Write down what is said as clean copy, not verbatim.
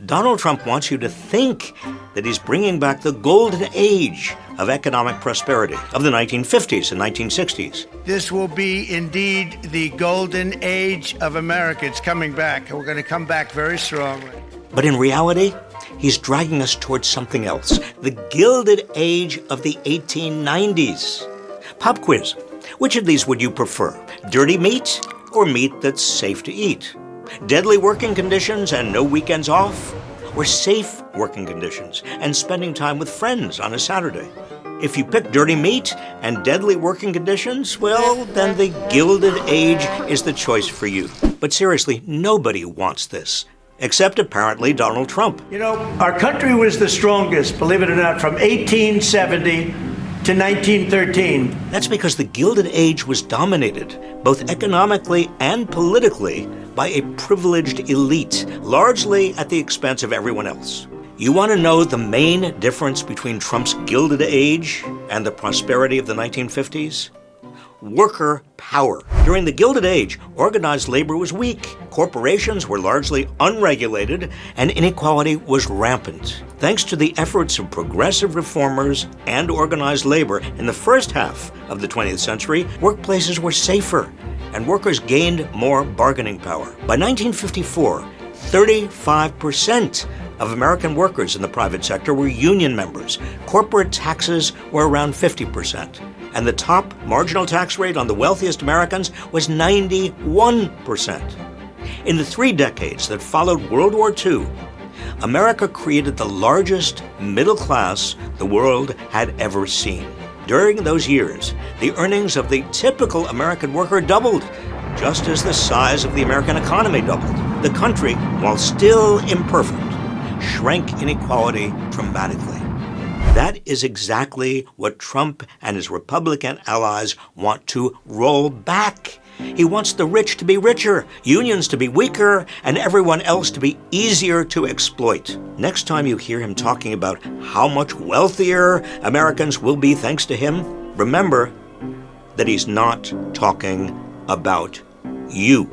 Donald Trump wants you to think that he's bringing back the golden age of economic prosperity of the 1950s and 1960s. This will be indeed the golden age of America. It's coming back, and we're going to come back very strongly. But in reality, he's dragging us towards something else, the Gilded Age of the 1890s. Pop quiz. Which of these would you prefer? Dirty meat or meat that's safe to eat? Deadly working conditions and no weekends off? Or safe working conditions and spending time with friends on a Saturday? If you pick dirty meat and deadly working conditions, well, then the Gilded Age is the choice for you. But seriously, nobody wants this. Except apparently Donald Trump. You know, our country was the strongest, believe it or not, from 1870 to 1913. That's because the Gilded Age was dominated, both economically and politically, by a privileged elite, largely at the expense of everyone else. You want to know the main difference between Trump's Gilded Age and the prosperity of the 1950s? Worker power. During the Gilded Age, organized labor was weak, corporations were largely unregulated, and inequality was rampant. Thanks to the efforts of progressive reformers and organized labor in the first half of the 20th century, workplaces were safer, and workers gained more bargaining power. By 1954, 35% of American workers in the private sector were union members. Corporate taxes were around 50%. And the top marginal tax rate on the wealthiest Americans was 91%. In the 3 decades that followed World War II, America created the largest middle class the world had ever seen. During those years, the earnings of the typical American worker doubled, just as the size of the American economy doubled. The country, while still imperfect, shrank inequality dramatically. That is exactly what Trump and his Republican allies want to roll back. He wants the rich to be richer, unions to be weaker, and everyone else to be easier to exploit. Next time you hear him talking about how much wealthier Americans will be thanks to him, remember that he's not talking about you.